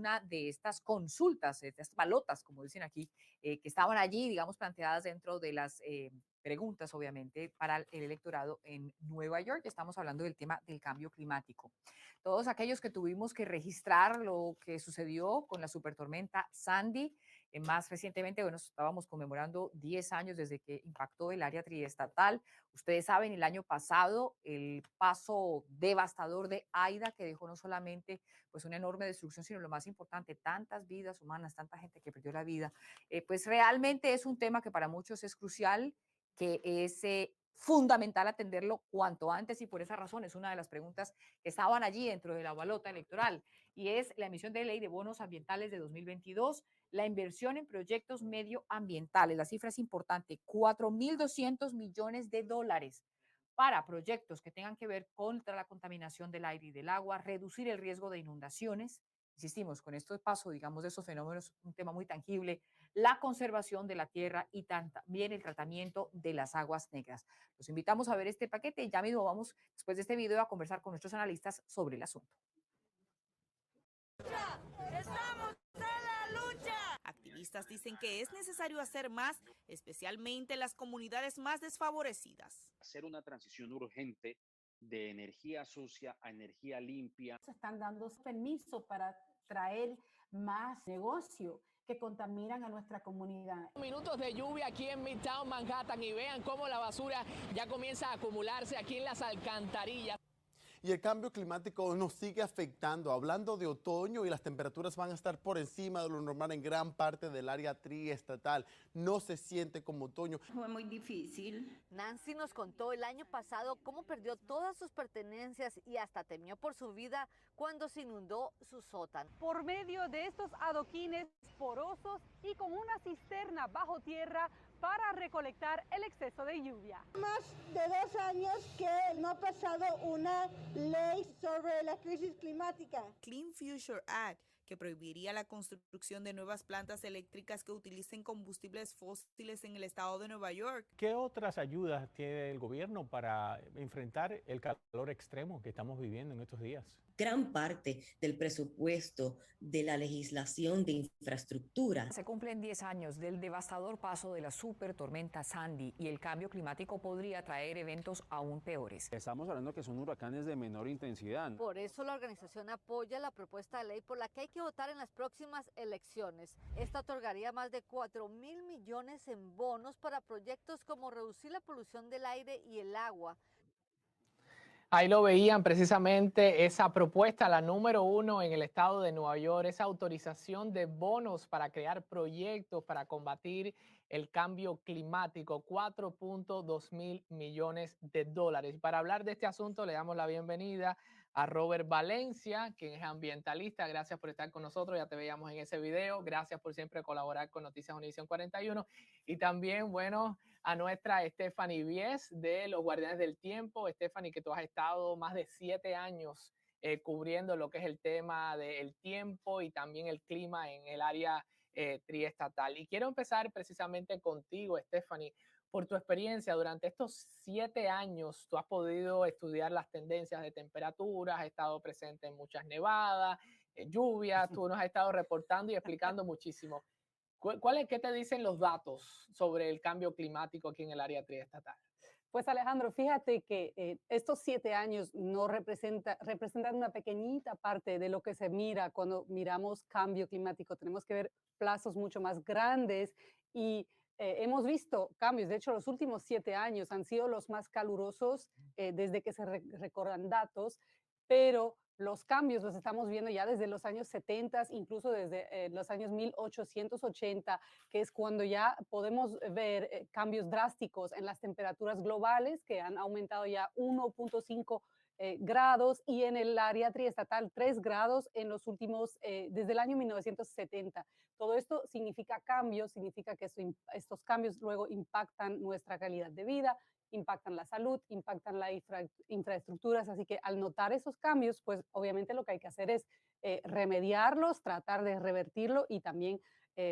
una de estas consultas, de estas balotas, como dicen aquí, que estaban allí, digamos, planteadas dentro de las preguntas, obviamente, para el electorado en Nueva York. Estamos hablando del tema del cambio climático. Todos aquellos que tuvimos que registrar lo que sucedió con la supertormenta Sandy, más recientemente, bueno, estábamos conmemorando 10 años desde que impactó el área triestatal. Ustedes saben, el año pasado, el paso devastador de Aida, que dejó no solamente pues una enorme destrucción, sino lo más importante, tantas vidas humanas, tanta gente que perdió la vida, pues realmente es un tema que para muchos es crucial, que es fundamental atenderlo cuanto antes, y por esa razón es una de las preguntas que estaban allí dentro de la balota electoral, y es la emisión de ley de bonos ambientales de 2022, la inversión en proyectos medioambientales. La cifra es importante: 4.200 millones de dólares para proyectos que tengan que ver contra la contaminación del aire y del agua, reducir el riesgo de inundaciones. Insistimos, con esto de paso, digamos, de esos fenómenos, un tema muy tangible, la conservación de la tierra y también el tratamiento de las aguas negras. Los invitamos a ver este paquete y ya mismo vamos, después de este video, a conversar con nuestros analistas sobre el asunto. ¡Estamos en la lucha! Activistas dicen que es necesario hacer más, especialmente en las comunidades más desfavorecidas. Hacer una transición urgente de energía sucia a energía limpia. Se están dando permiso para traer más negocio que contaminan a nuestra comunidad. Minutos de lluvia aquí en Midtown Manhattan y vean cómo la basura ya comienza a acumularse aquí en las alcantarillas. Y el cambio climático nos sigue afectando. Hablando de otoño, y las temperaturas van a estar por encima de lo normal en gran parte del área triestatal. No se siente como otoño. Fue muy difícil. Nancy nos contó el año pasado cómo perdió todas sus pertenencias y hasta temió por su vida cuando se inundó su sótano. Por medio de estos adoquines porosos y con una cisterna bajo tierra para recolectar el exceso de lluvia. Más de 2 años que no ha pasado una ley sobre la crisis climática. Clean Future Act, que prohibiría la construcción de nuevas plantas eléctricas que utilicen combustibles fósiles en el estado de Nueva York. ¿Qué otras ayudas tiene el gobierno para enfrentar el calor extremo que estamos viviendo en estos días? Gran parte del presupuesto de la legislación de infraestructura. Se cumplen 10 años del devastador paso de la supertormenta Sandy, y el cambio climático podría traer eventos aún peores. Estamos hablando que son huracanes de menor intensidad. Por eso la organización apoya la propuesta de ley por la que hay que votar en las próximas elecciones. Esta otorgaría más de 4.000 millones en bonos para proyectos como reducir la polución del aire y el agua. Ahí lo veían precisamente esa propuesta, la número 1 en el estado de Nueva York, esa autorización de bonos para crear proyectos para combatir el cambio climático, 4.2 mil millones de dólares. Y para hablar de este asunto le damos la bienvenida a Robert Valencia, quien es ambientalista. Gracias por estar con nosotros, ya te veíamos en ese video. Gracias por siempre colaborar con Noticias Univisión 41. Y también, bueno, a nuestra Stephanie Bies de los Guardianes del Tiempo. Stephanie, que tú has estado más de 7 años cubriendo lo que es el tema del tiempo y también el clima en el área triestatal. Y quiero empezar precisamente contigo, Stephanie, por tu experiencia. Durante estos 7 años, tú has podido estudiar las tendencias de temperaturas, has estado presente en muchas nevadas, lluvias, tú nos has estado reportando y explicando muchísimo. ¿Qué te dicen los datos sobre el cambio climático aquí en el área triestatal? Pues Alejandro, fíjate que estos 7 años no representan una pequeñita parte de lo que se mira cuando miramos cambio climático. Tenemos que ver plazos mucho más grandes y hemos visto cambios. De hecho, los últimos 7 años han sido los más calurosos desde que se recordan datos, pero los cambios los estamos viendo ya desde los años 70, incluso desde los años 1880, que es cuando ya podemos ver cambios drásticos en las temperaturas globales, que han aumentado ya 1.5 grados, y en el área triestatal 3 grados en los últimos, desde el año 1970. Todo esto significa cambios, significa que estos cambios luego impactan nuestra calidad de vida, impactan la salud, impactan las infraestructuras, así que al notar esos cambios, pues obviamente lo que hay que hacer es remediarlos, tratar de revertirlo y también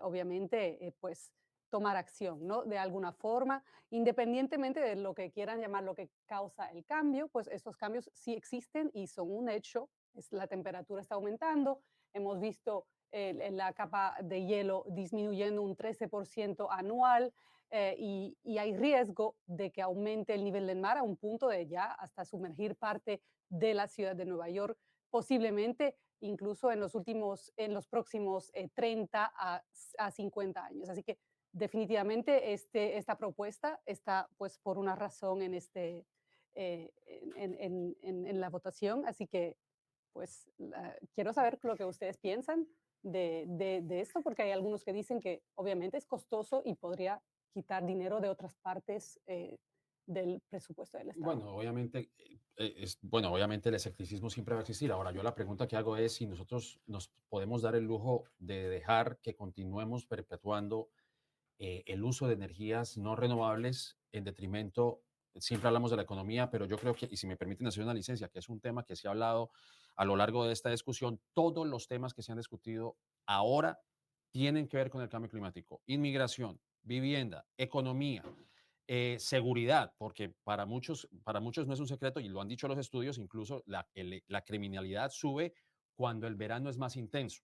obviamente pues tomar acción, ¿no? De alguna forma, independientemente de lo que quieran llamar lo que causa el cambio, pues estos cambios sí existen y son un hecho. La temperatura está aumentando, hemos visto la capa de hielo disminuyendo un 13% anual, y hay riesgo de que aumente el nivel del mar a un punto de ya hasta sumergir parte de la ciudad de Nueva York, posiblemente incluso en los próximos 30 a 50 años. Así que definitivamente esta propuesta está pues por una razón en la votación. Así que pues quiero saber lo que ustedes piensan de esto, porque hay algunos que dicen que obviamente es costoso y podría quitar dinero de otras partes del presupuesto del Estado. Bueno, obviamente el escepticismo siempre va a existir. Ahora, yo la pregunta que hago es si nosotros nos podemos dar el lujo de dejar que continuemos perpetuando el uso de energías no renovables en detrimento, siempre hablamos de la economía, pero yo creo que, y si me permiten hacer una licencia, que es un tema que se ha hablado a lo largo de esta discusión, todos los temas que se han discutido ahora tienen que ver con el cambio climático: inmigración, vivienda, economía, seguridad, porque para muchos no es un secreto, y lo han dicho los estudios, incluso la criminalidad sube cuando el verano es más intenso.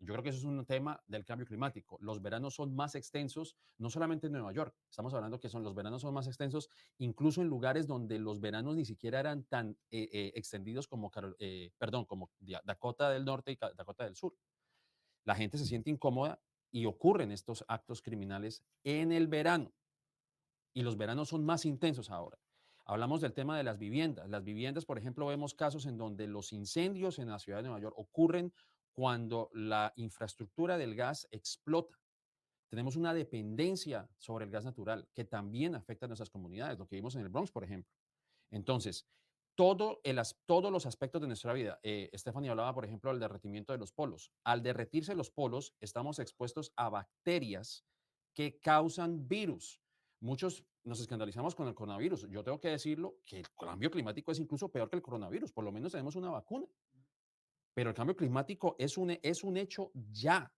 Yo creo que eso es un tema del cambio climático. Los veranos son más extensos, no solamente en Nueva York. Estamos hablando que los veranos son más extensos, incluso en lugares donde los veranos ni siquiera eran tan extendidos como, como Dakota del Norte y Dakota del Sur. La gente se siente incómoda y ocurren estos actos criminales en el verano. Y los veranos son más intensos ahora. Hablamos del tema de las viviendas. Las viviendas, por ejemplo, vemos casos en donde los incendios en la ciudad de Nueva York ocurren cuando la infraestructura del gas explota. Tenemos una dependencia sobre el gas natural que también afecta a nuestras comunidades, lo que vimos en el Bronx, por ejemplo. Entonces, todos los aspectos de nuestra vida. Stephanie hablaba, por ejemplo, del derretimiento de los polos. Al derretirse los polos, estamos expuestos a bacterias que causan virus. Muchos nos escandalizamos con el coronavirus. Yo tengo que decirlo, que el cambio climático es incluso peor que el coronavirus. Por lo menos tenemos una vacuna. Pero el cambio climático es un hecho ya,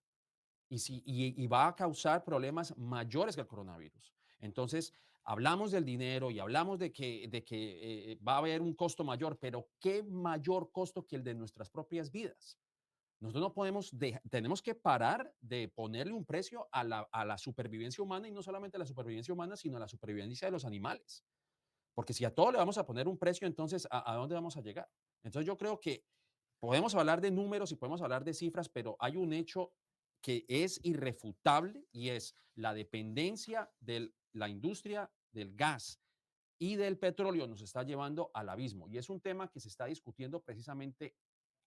y va a causar problemas mayores que el coronavirus. Entonces, hablamos del dinero y hablamos de que va a haber un costo mayor, pero ¿qué mayor costo que el de nuestras propias vidas? Nosotros no podemos, tenemos que parar de ponerle un precio a la supervivencia humana, y no solamente a la supervivencia humana, sino a la supervivencia de los animales. Porque si a todo le vamos a poner un precio, entonces, ¿a dónde vamos a llegar? Entonces, yo creo que podemos hablar de números y podemos hablar de cifras, pero hay un hecho que es irrefutable, y es la dependencia de la industria del gas y del petróleo nos está llevando al abismo. Y es un tema que se está discutiendo precisamente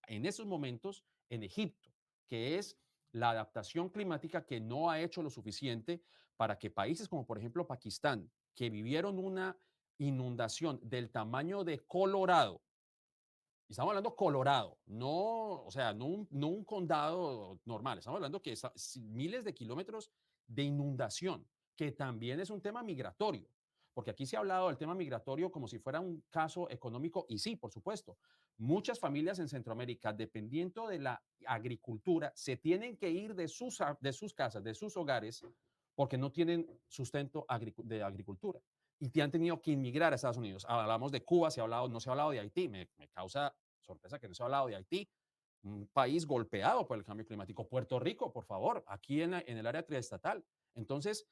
en estos momentos en Egipto, que es la adaptación climática, que no ha hecho lo suficiente para que países como, por ejemplo, Pakistán, que vivieron una inundación del tamaño de Colorado. Y estamos hablando Colorado, no, o sea, no un condado normal. Estamos hablando que miles de kilómetros de inundación, que también es un tema migratorio, porque aquí se ha hablado del tema migratorio como si fuera un caso económico, y sí, por supuesto. Muchas familias en Centroamérica, dependiendo de la agricultura, se tienen que ir de sus casas, de sus hogares, porque no tienen sustento de agricultura, y te han tenido que inmigrar a Estados Unidos. Hablamos de Cuba, no se ha hablado de Haití. Me causa sorpresa que no se ha hablado de Haití, un país golpeado por el cambio climático. Puerto Rico, por favor, aquí en el área triestatal. Entonces,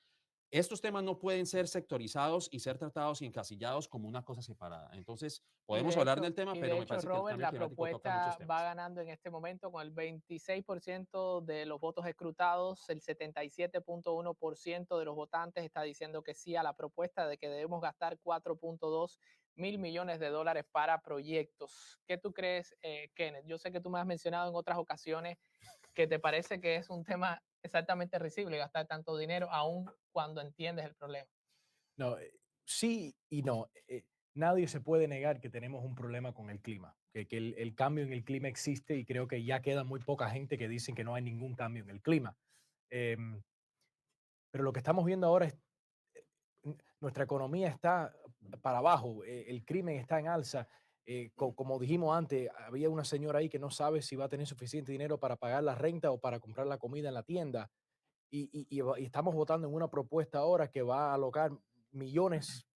estos temas no pueden ser sectorizados y ser tratados y encasillados como una cosa separada. Entonces, podemos hablar del tema, pero me parece que el Robert, cambio la climático toca muchos propuesta temas. va ganando en este momento con el 26% de los votos escrutados. El 77.1% de los votantes está diciendo que sí a la propuesta de que debemos gastar 4.2 mil millones de dólares para proyectos. ¿Qué tú crees, Kenneth? Yo sé que tú me has mencionado en otras ocasiones que te parece que es un tema exactamente risible gastar tanto dinero, aun cuando entiendes el problema. No, sí y no. Nadie se puede negar que tenemos un problema con el clima, que el cambio en el clima existe, y creo que ya queda muy poca gente que dicen que no hay ningún cambio en el clima. Pero lo que estamos viendo ahora es nuestra economía está para abajo, el crimen está en alza. Como dijimos antes, había una señora ahí que no sabe si va a tener suficiente dinero para pagar la renta o para comprar la comida en la tienda. Y estamos votando en una propuesta ahora que va a alocar millones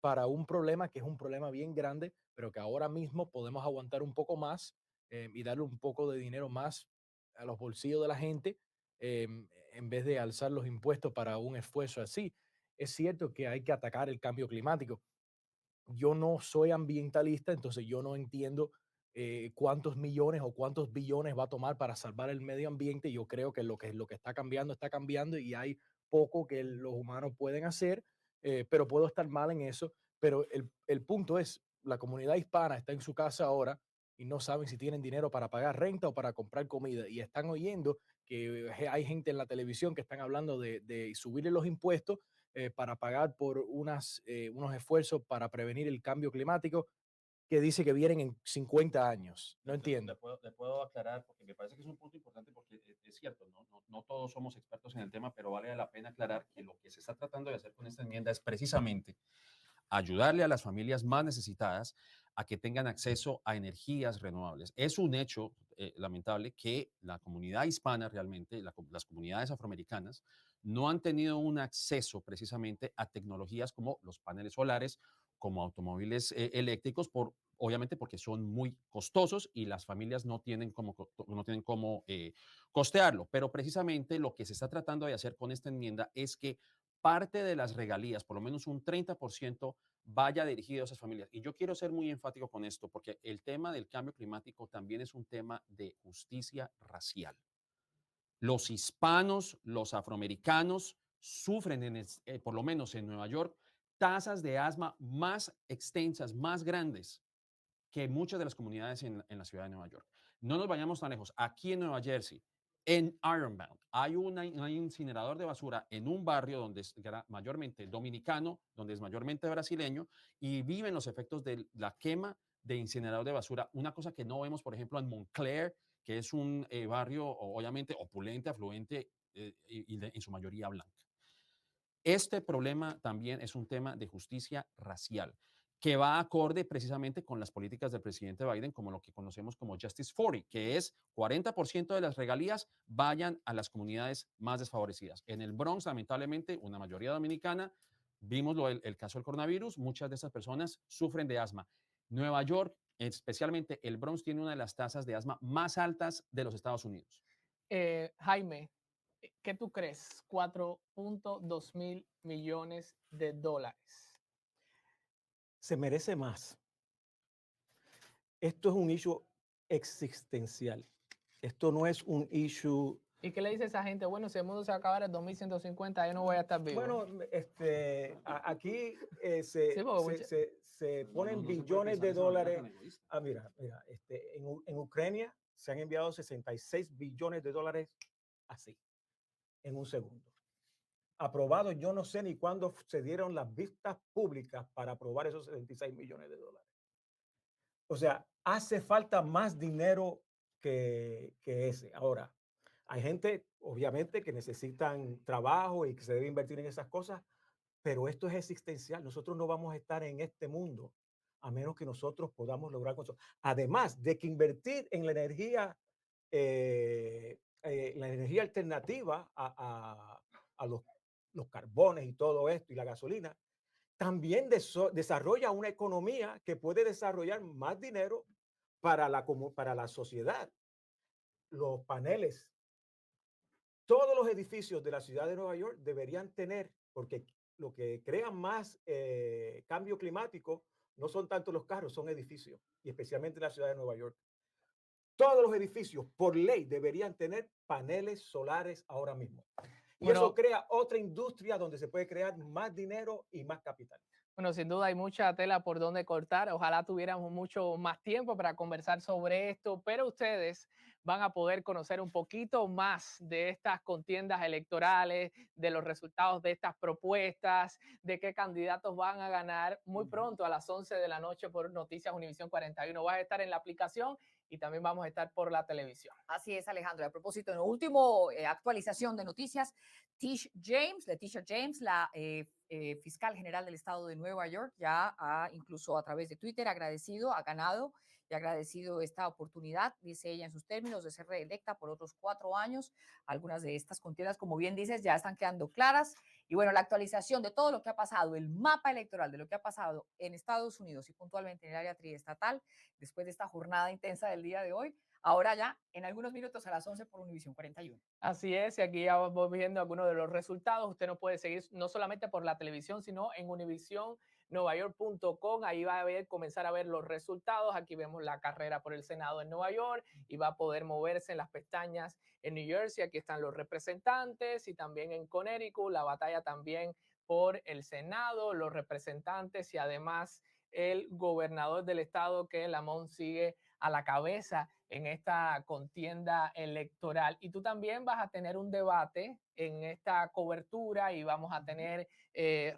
para un problema que es un problema bien grande, pero que ahora mismo podemos aguantar un poco más y darle un poco de dinero más a los bolsillos de la gente en vez de alzar los impuestos para un esfuerzo así. Es cierto que hay que atacar el cambio climático. Yo no soy ambientalista, entonces yo no entiendo cuántos millones o cuántos billones va a tomar para salvar el medio ambiente. Yo creo que lo que está cambiando y hay poco que los humanos pueden hacer, pero puedo estar mal en eso. Pero el punto es, la comunidad hispana está en su casa ahora y no saben si tienen dinero para pagar renta o para comprar comida. Y están oyendo que hay gente en la televisión que están hablando de subirle los impuestos para pagar por unos esfuerzos para prevenir el cambio climático que dice que vienen en 50 años. No entiendo. Le puedo aclarar porque me parece que es un punto importante porque es cierto, no todos somos expertos en el tema, pero vale la pena aclarar que lo que se está tratando de hacer con esta enmienda es precisamente ayudarle a las familias más necesitadas a que tengan acceso a energías renovables. Es un hecho lamentable que la comunidad hispana realmente, las comunidades afroamericanas, no han tenido un acceso precisamente a tecnologías como los paneles solares, como automóviles eléctricos, obviamente porque son muy costosos y las familias no tienen cómo costearlo. Pero precisamente lo que se está tratando de hacer con esta enmienda es que parte de las regalías, por lo menos un 30%, vaya dirigido a esas familias. Y yo quiero ser muy enfático con esto, porque el tema del cambio climático también es un tema de justicia racial. Los hispanos, los afroamericanos sufren, por lo menos en Nueva York, tasas de asma más extensas, más grandes que muchas de las comunidades en la ciudad de Nueva York. No nos vayamos tan lejos. Aquí en Nueva Jersey, en Ironbound, hay un incinerador de basura en un barrio donde es mayormente dominicano, donde es mayormente brasileño, y viven los efectos de la quema de incinerador de basura. Una cosa que no vemos, por ejemplo, en Montclair, que es un barrio obviamente opulente, afluente y en su mayoría blanca. Este problema también es un tema de justicia racial que va acorde precisamente con las políticas del presidente Biden, como lo que conocemos como Justice 40, que es 40% de las regalías vayan a las comunidades más desfavorecidas. En el Bronx, lamentablemente, una mayoría dominicana, vimos el caso del coronavirus, muchas de esas personas sufren de asma. Nueva York, especialmente el Bronx, tiene una de las tasas de asma más altas de los Estados Unidos. Jaime, ¿qué tú crees? 4.2 mil millones de dólares. Se merece más. Esto es un issue existencial. Esto no es un issue. ¿Y qué le dice a esa gente? Bueno, si el mundo se va a acabar en 2150, yo no voy a estar vivo. Bueno, aquí se ponen billones de dólares. Mira, en Ucrania se han enviado 66 billones de dólares así, en un segundo. Aprobado, yo no sé ni cuándo se dieron las vistas públicas para aprobar esos 76 millones de dólares. O sea, hace falta más dinero que ese. Ahora, hay gente, obviamente, que necesitan trabajo y que se debe invertir en esas cosas, pero esto es existencial. Nosotros no vamos a estar en este mundo a menos que nosotros podamos lograr cosas. Además de que invertir en la energía alternativa a los carbones y todo esto y la gasolina, también desarrolla una economía que puede desarrollar más dinero para la sociedad. Los paneles, todos los edificios de la ciudad de Nueva York deberían tener, porque lo que crea más cambio climático no son tanto los carros, son edificios, y especialmente en la ciudad de Nueva York. Todos los edificios, por ley, deberían tener paneles solares ahora mismo. Y eso crea otra industria donde se puede crear más dinero y más capital. Bueno, sin duda hay mucha tela por donde cortar. Ojalá tuviéramos mucho más tiempo para conversar sobre esto, pero ustedes van a poder conocer un poquito más de estas contiendas electorales, de los resultados de estas propuestas, de qué candidatos van a ganar muy pronto a las 11 de la noche por Noticias Univisión 41. Va a estar en la aplicación y también vamos a estar por la televisión. Así es, Alejandro. A propósito, en la última actualización de noticias, Leticia James, la fiscal general del estado de Nueva York, ya ha incluso a través de Twitter agradecido, ha ganado que ha agradecido esta oportunidad, dice ella en sus términos, de ser reelecta por otros 4 años. Algunas de estas contiendas, como bien dices, ya están quedando claras. Y bueno, la actualización de todo lo que ha pasado, el mapa electoral de lo que ha pasado en Estados Unidos y puntualmente en el área triestatal, después de esta jornada intensa del día de hoy, ahora ya en algunos minutos a las 11 por Univisión 41. Así es, y aquí ya vamos viendo algunos de los resultados. Usted nos puede seguir no solamente por la televisión, sino en univisionnuevayork.com. Ahí va a ver, comenzar a ver los resultados. Aquí vemos la carrera por el Senado en Nueva York y va a poder moverse en las pestañas en New Jersey. Aquí están los representantes y también en Connecticut, la batalla también por el Senado, los representantes y además el gobernador del estado, que Lamont sigue a la cabeza en esta contienda electoral. Y tú también vas a tener un debate en esta cobertura y vamos a tener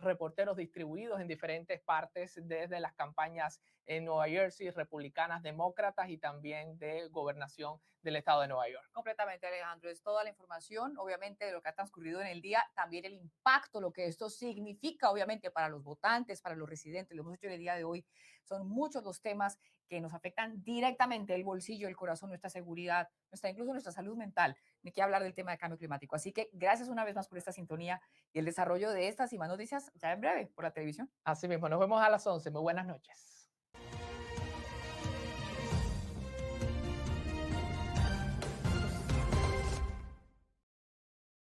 reporteros distribuidos en diferentes partes desde las campañas en Nueva Jersey, republicanas, demócratas y también de gobernación del estado de Nueva York. Completamente, Alejandro. Es toda la información, obviamente, de lo que ha transcurrido en el día, también el impacto, lo que esto significa, obviamente, para los votantes, para los residentes. Lo hemos hecho en el día de hoy. Son muchos los temas que nos afectan directamente el bolsillo, el corazón, nuestra seguridad, incluso nuestra salud mental. Ni que hablar del tema de cambio climático. Así que gracias una vez más por esta sintonía y el desarrollo de estas y más noticias ya en breve por la televisión. Así mismo, nos vemos a las 11. Muy buenas noches.